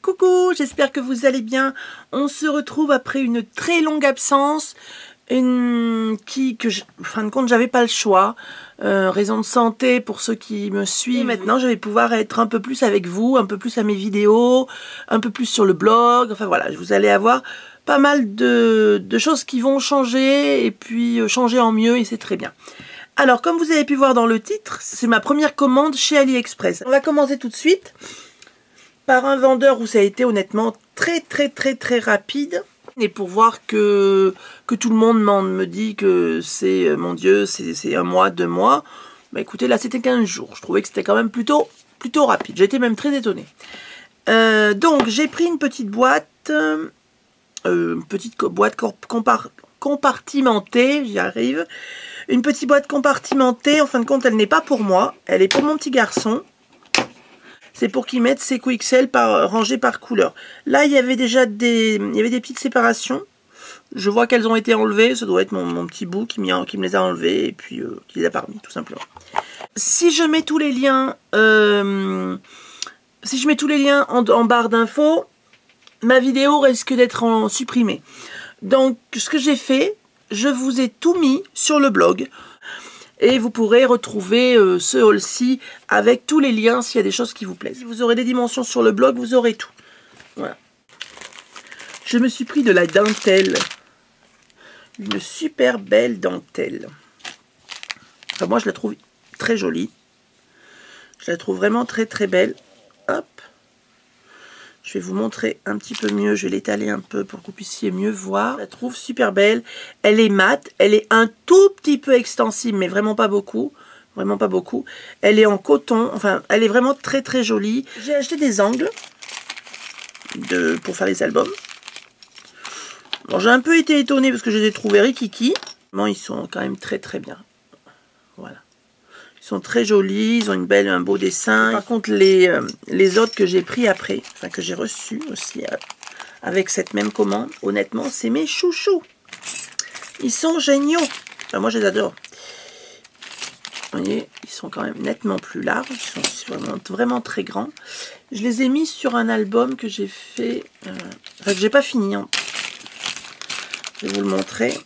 Coucou, j'espère que vous allez bien. On se retrouve après une très longue absence, en fin de compte, j'avais pas le choix. Raison de santé pour ceux qui me suivent. Et maintenant, je vais pouvoir être un peu plus avec vous, un peu plus à mes vidéos, un peu plus sur le blog. Enfin voilà, vous allez avoir pas mal de choses qui vont changer et puis changer en mieux et c'est très bien. Alors, comme vous avez pu voir dans le titre, c'est ma première commande chez AliExpress. On va commencer tout de suite par un vendeur où ça a été honnêtement très rapide. Et pour voir que tout le monde me dit que c'est, mon Dieu, c'est un mois, 2 mois. Bah écoutez, là c'était 15 jours. Je trouvais que c'était quand même plutôt rapide. J'étais même très étonnée. Donc j'ai pris une petite boîte, compartimentée, j'y arrive. Une petite boîte compartimentée, en fin de compte, elle n'est pas pour moi. Elle est pour mon petit garçon. C'est pour qu'il mette ses QXL rangés par couleur. Là, il y avait déjà des petites séparations. Je vois qu'elles ont été enlevées. Ça doit être mon petit bout qui me les a enlevées et puis qui les a pas remis, tout simplement. Si je mets tous les liens, en barre d'infos, ma vidéo risque d'être supprimée. Donc, ce que j'ai fait, je vous ai tout mis sur le blog. Et vous pourrez retrouver ce haul-ci avec tous les liens s'il y a des choses qui vous plaisent. Vous aurez des dimensions sur le blog, vous aurez tout. Voilà. Je me suis pris de la dentelle. Une super belle dentelle. Enfin, moi, je la trouve très jolie. Je la trouve vraiment très belle. Hop. Je vais vous montrer un petit peu mieux. Je vais l'étaler un peu pour que vous puissiez mieux voir. Je la trouve super belle. Elle est mate. Elle est un tout petit peu extensible, mais vraiment pas beaucoup. Vraiment pas beaucoup. Elle est en coton. Enfin, elle est vraiment très jolie. J'ai acheté des angles pour faire les albums. Bon, j'ai un peu été étonnée parce que je les ai trouvés rikiki. Bon, ils sont quand même très bien. Voilà. Ils sont très jolis, ils ont un beau dessin. Par contre, les autres que j'ai pris après, enfin que j'ai reçus aussi avec cette même commande, honnêtement, c'est mes chouchous. Ils sont géniaux. Enfin, moi, je les adore. Vous voyez, ils sont quand même nettement plus larges. Ils sont vraiment très grands. Je les ai mis sur un album que j'ai fait, enfin que j'ai pas fini. Hein. Je vais vous le montrer.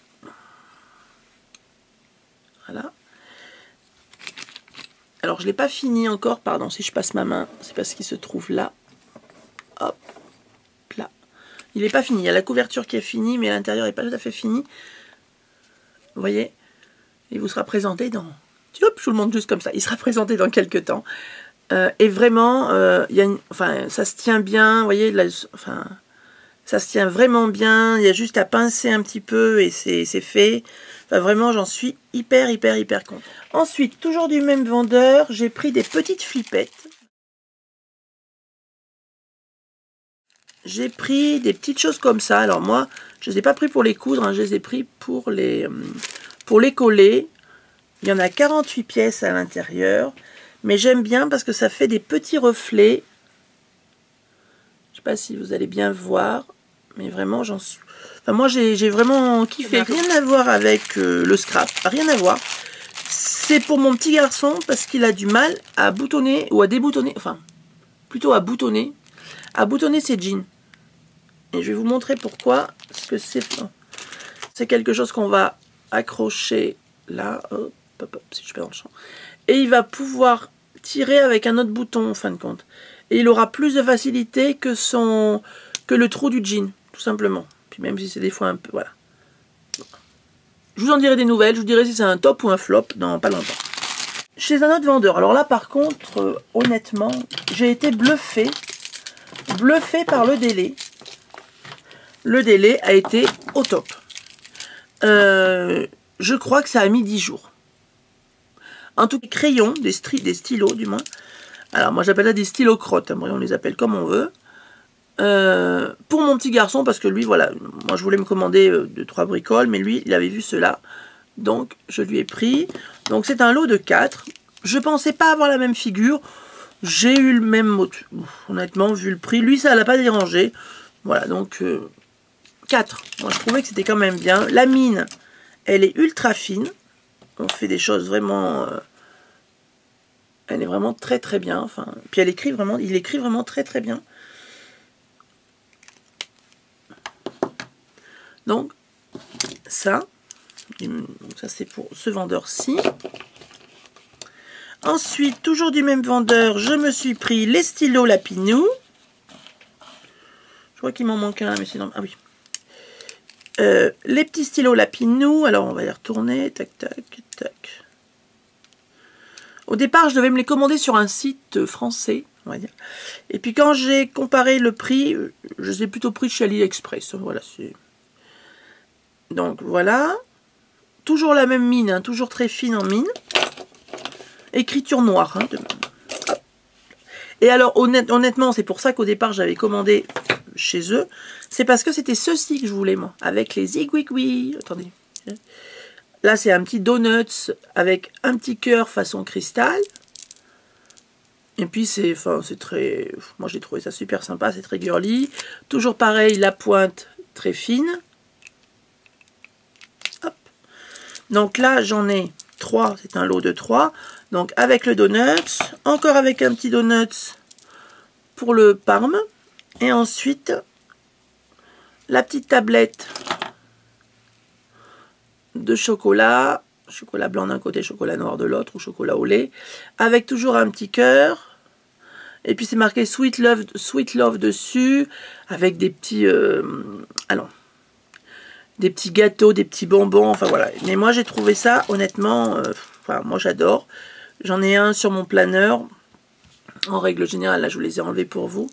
Voilà. Alors, je ne l'ai pas fini encore, pardon, si je passe ma main, c'est parce qu'il se trouve là. Hop, là. Il n'est pas fini, il y a la couverture qui est finie, mais l'intérieur n'est pas tout à fait fini. Vous voyez? Il vous sera présenté dans... Hop, je vous le montre juste comme ça. Il sera présenté dans quelques temps. Et vraiment, ça se tient bien, vous voyez, ça se tient vraiment bien. Il y a juste à pincer un petit peu et c'est fait. Enfin, vraiment, j'en suis hyper contente. Ensuite, toujours du même vendeur, j'ai pris des petites flippettes. J'ai pris des petites choses comme ça. Alors moi, je ne les ai pas pris pour les coudre, hein, je les ai pris pour les coller. Il y en a 48 pièces à l'intérieur. Mais j'aime bien parce que ça fait des petits reflets. Je ne sais pas si vous allez bien voir. Mais vraiment, enfin, moi, j'ai vraiment kiffé. Ça n'a rien à voir avec le scrap. Rien à voir. C'est pour mon petit garçon parce qu'il a du mal à boutonner ou à déboutonner. Enfin, plutôt à boutonner ses jeans. Et je vais vous montrer pourquoi. Parce que c'est quelque chose qu'on va accrocher là. Hop, si je perds dans le champ. Et il va pouvoir tirer avec un autre bouton en fin de compte. Et il aura plus de facilité que le trou du jean. Tout simplement. Puis même si c'est des fois un peu... Voilà. Je vous en dirai des nouvelles. Je vous dirai si c'est un top ou un flop dans pas longtemps. Chez un autre vendeur. Alors là, par contre, honnêtement, j'ai été bluffée. Bluffée par le délai. Le délai a été au top. Je crois que ça a mis 10 jours. En tout cas, crayons, des stylos du moins. Alors moi, j'appelle ça des stylos crottes. Hein, on les appelle comme on veut. Pour mon petit garçon, parce que lui, voilà, moi je voulais me commander 2-3 bricoles, mais lui, il avait vu cela, donc je lui ai pris. Donc c'est un lot de 4. Je pensais pas avoir la même figure, j'ai eu le même mot. Honnêtement, vu le prix, lui ça l'a pas dérangé. Voilà, donc 4. Moi je trouvais que c'était quand même bien. La mine, elle est ultra fine. On fait des choses vraiment... elle est vraiment très bien. Enfin, puis il écrit vraiment très bien. Donc, ça c'est pour ce vendeur-ci. Ensuite, toujours du même vendeur, je me suis pris les stylos Lapinou. Je crois qu'il m'en manque un, mais sinon... Ah oui. Les petits stylos Lapinou. Alors, on va les retourner. Tac, tac, tac. Au départ, je devais me les commander sur un site français, on va dire. Et puis, quand j'ai comparé le prix, je les ai plutôt pris chez AliExpress. Voilà, c'est... Donc, voilà. Toujours la même mine, hein, toujours très fine en mine. Écriture noire. Hein, Et alors, honnêtement, c'est pour ça qu'au départ, j'avais commandé chez eux. C'est parce que c'était ceci que je voulais, moi. Avec les zigouigouis. Attendez. Là, c'est un petit donuts avec un petit cœur façon cristal. Et puis, c'est très... Moi, j'ai trouvé ça super sympa. C'est très girly. Toujours pareil, la pointe très fine. Hop. Donc là, j'en ai 3. C'est un lot de 3. Donc, avec le donut. Encore avec un petit donut pour le parme. Et ensuite, la petite tablette de chocolat. Chocolat blanc d'un côté, chocolat noir de l'autre, ou chocolat au lait. Avec toujours un petit cœur. Et puis, c'est marqué Sweet Love dessus. Avec des petits... des petits gâteaux, des petits bonbons. Enfin, voilà. Mais moi, j'ai trouvé ça, honnêtement... moi, j'adore. J'en ai un sur mon planeur. En règle générale, là, je vous les ai enlevés pour vous.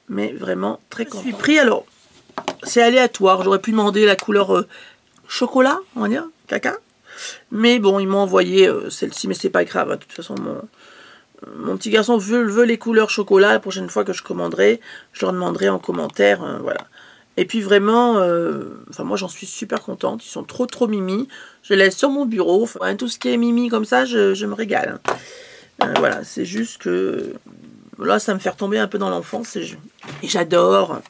Mais vraiment très content. Je suis pris, alors, c'est aléatoire. J'aurais pu demander la couleur chocolat, on va dire, caca. Mais bon, ils m'ont envoyé celle-ci, mais c'est pas grave. Hein. De toute façon, mon petit garçon veut les couleurs chocolat. La prochaine fois que je commanderai, je leur demanderai en commentaire. Voilà. Et puis vraiment, moi j'en suis super contente. Ils sont trop mimi. Je les laisse sur mon bureau. Enfin, tout ce qui est mimi comme ça, je me régale. Voilà, c'est juste que... Là, ça me fait retomber un peu dans l'enfance et j'adore.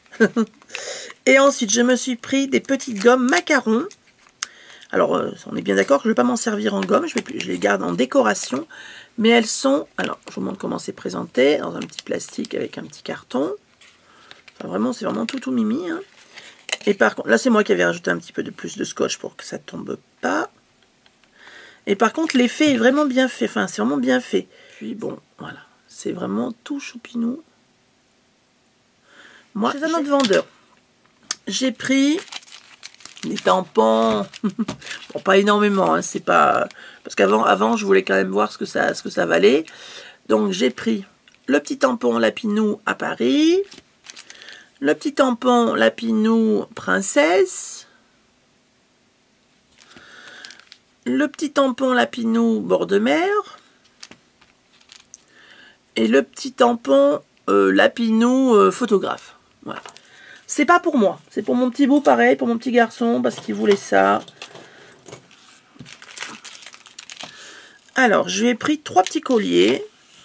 Et ensuite, je me suis pris des petites gommes macarons. Alors, on est bien d'accord que je ne vais pas m'en servir en gomme. Je les garde en décoration. Mais elles sont... Alors, je vous montre comment c'est présenté. Dans un petit plastique avec un petit carton. Enfin, vraiment, c'est vraiment tout mimi. Hein. Et par contre, là, c'est moi qui avais rajouté un petit peu de plus de scotch pour que ça ne tombe pas. Et par contre, l'effet est vraiment bien fait. Enfin, c'est vraiment bien fait. Puis, bon, voilà. C'est vraiment tout choupinou. Moi, chez un autre vendeur, j'ai pris des tampons. Bon, pas énormément, hein, c'est pas... Parce qu'avant, je voulais quand même voir ce que ça valait. Donc, j'ai pris le petit tampon Lapinou à Paris. Le petit tampon Lapinou Princesse. Le petit tampon Lapinou Bord de mer. Et le petit tampon Lapinou photographe. Voilà. C'est pas pour moi. C'est pour mon petit bout, pareil, pour mon petit garçon, parce qu'il voulait ça. Alors, je lui ai pris 3 petits colliers.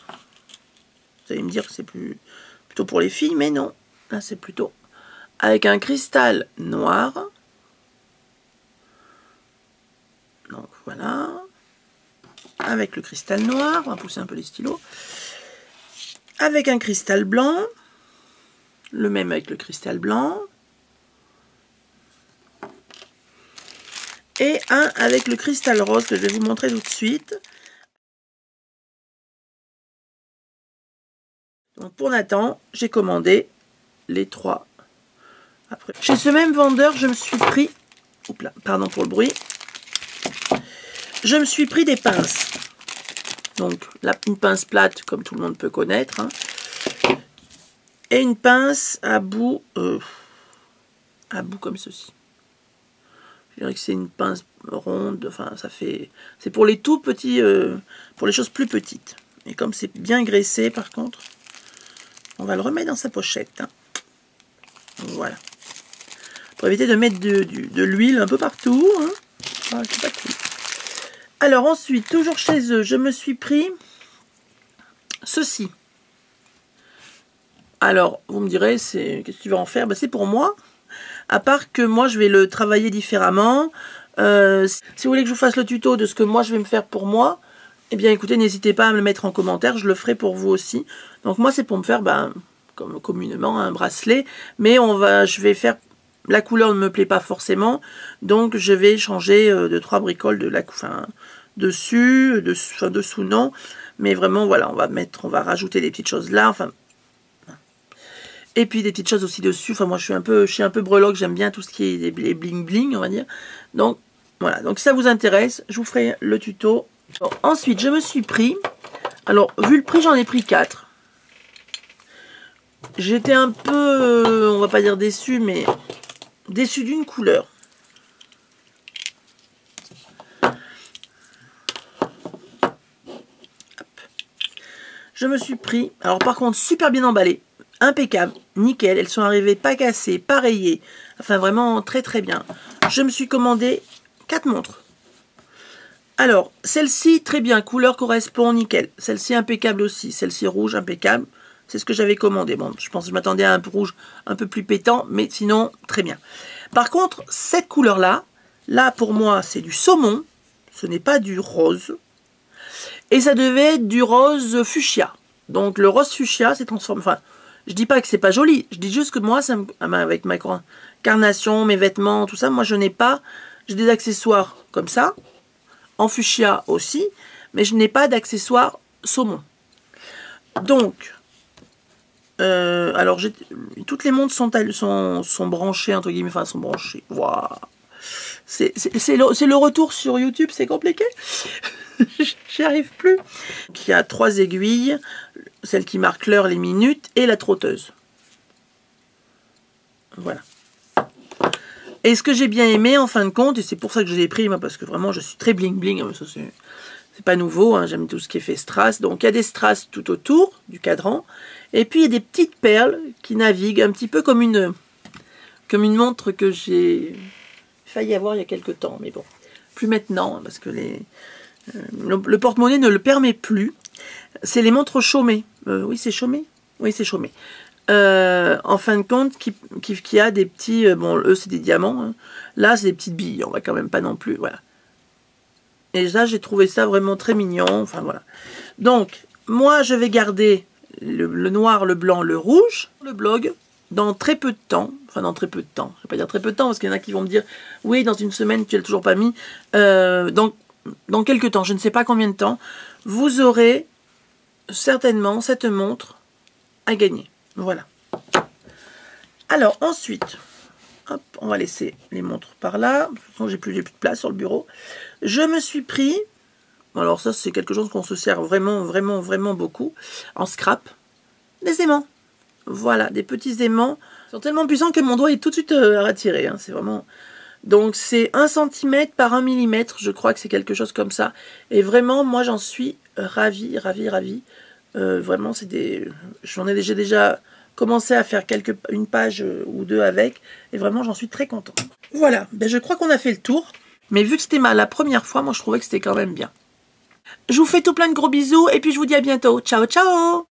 Vous allez me dire que c'est plutôt pour les filles, mais non. Là, c'est plutôt avec un cristal noir. Donc, voilà. Avec le cristal noir. On va pousser un peu les stylos. Avec un cristal blanc, le même avec le cristal blanc, et un avec le cristal rose que je vais vous montrer tout de suite. Donc pour Nathan, j'ai commandé les 3. Après, chez ce même vendeur, je me suis pris, oups là, pardon pour le bruit, je me suis pris des pinces. Donc, une pince plate, comme tout le monde peut connaître. Hein, et une pince à bout comme ceci. Je dirais que c'est une pince ronde. Enfin, ça fait... C'est pour les tout petits... pour les choses plus petites. Et comme c'est bien graissé, par contre, on va le remettre dans sa pochette. Hein. Voilà. Pour éviter de mettre de l'huile un peu partout. Hein. Ah, c'est pas cool. Alors ensuite, toujours chez eux, je me suis pris ceci. Alors, vous me direz, qu'est-ce que tu vas en faire? Ben, c'est pour moi. À part que moi, je vais le travailler différemment. Si vous voulez que je vous fasse le tuto de ce que moi, je vais me faire pour moi, eh bien, écoutez, n'hésitez pas à me le mettre en commentaire. Je le ferai pour vous aussi. Donc, moi, c'est pour me faire, comme communément, un bracelet. Mais je vais faire la couleur ne me plaît pas forcément, donc je vais changer de 3 bricoles de la dessus, dessous non, mais vraiment voilà, on va rajouter des petites choses là, enfin, et puis des petites choses aussi dessus. Enfin moi je suis un peu breloque, j'aime bien tout ce qui est les bling bling, on va dire. Donc voilà, donc si ça vous intéresse, je vous ferai le tuto. Bon, ensuite je me suis pris, alors vu le prix j'en ai pris 4. J'étais un peu, on va pas dire déçu, mais déçu d'une couleur. Je me suis pris, alors par contre super bien emballé, impeccable, nickel, elles sont arrivées pas cassées, pas rayées, enfin vraiment très très bien. Je me suis commandé 4 montres. Alors, celle-ci très bien, couleur correspond, nickel. Celle-ci impeccable aussi, celle-ci rouge, impeccable. C'est ce que j'avais commandé. Bon, je pense que je m'attendais à un rouge un peu plus pétant, mais sinon, très bien. Par contre, cette couleur-là, là pour moi, c'est du saumon, ce n'est pas du rose. Et ça devait être du rose fuchsia. Donc le rose fuchsia s'est transformé. Enfin, je dis pas que c'est pas joli. Je dis juste que moi, ça avec ma carnation, mes vêtements, tout ça, moi je n'ai pas. J'ai des accessoires comme ça, en fuchsia aussi, mais je n'ai pas d'accessoires saumon. Donc, alors toutes les montres sont branchées entre guillemets, enfin sont branchées. Waouh, c'est le retour sur YouTube, c'est compliqué. J'y arrive plus. Il y a 3 aiguilles, celle qui marque l'heure, les minutes et la trotteuse. Voilà. Et ce que j'ai bien aimé en fin de compte, et c'est pour ça que je les ai pris, moi, parce que vraiment je suis très bling bling, ça c'est pas nouveau, hein, j'aime tout ce qui est fait strass. Donc il y a des strass tout autour du cadran, et puis il y a des petites perles qui naviguent un petit peu comme une montre que j'ai failli avoir il y a quelques temps, mais bon, plus maintenant, parce que le porte-monnaie ne le permet plus. C'est les montres Chaumet. Oui, c'est Chaumet. Oui, c'est Chaumet. En fin de compte, qui a des petits... bon, eux, c'est des diamants. Hein. Là, c'est des petites billes. On va quand même pas non plus... Voilà. Et là, j'ai trouvé ça vraiment très mignon. Enfin, voilà. Donc, moi, je vais garder le noir, le blanc, le rouge, le blog, dans très peu de temps. Enfin, dans très peu de temps. Je vais pas dire très peu de temps, parce qu'il y en a qui vont me dire « Oui, dans une semaine, tu l'as toujours pas mis. » Donc, dans quelques temps, je ne sais pas combien de temps, vous aurez certainement cette montre à gagner. Voilà. Alors ensuite, hop, on va laisser les montres par là. De toute façon, j'ai plus de place sur le bureau. Je me suis pris, alors ça c'est quelque chose qu'on se sert vraiment, vraiment, vraiment beaucoup, en scrap, des aimants. Voilà, des petits aimants. Ils sont tellement puissants que mon doigt est tout de suite à retirer. Hein, c'est vraiment... Donc c'est 1 cm par 1 mm, je crois que c'est quelque chose comme ça. Et vraiment, moi j'en suis ravie, ravie, ravie. Vraiment, j'ai déjà commencé à faire une page ou 2 avec. Et vraiment, j'en suis très contente. Voilà, ben, je crois qu'on a fait le tour. Mais vu que c'était la première fois, moi je trouvais que c'était quand même bien. Je vous fais tout plein de gros bisous et puis je vous dis à bientôt. Ciao, ciao!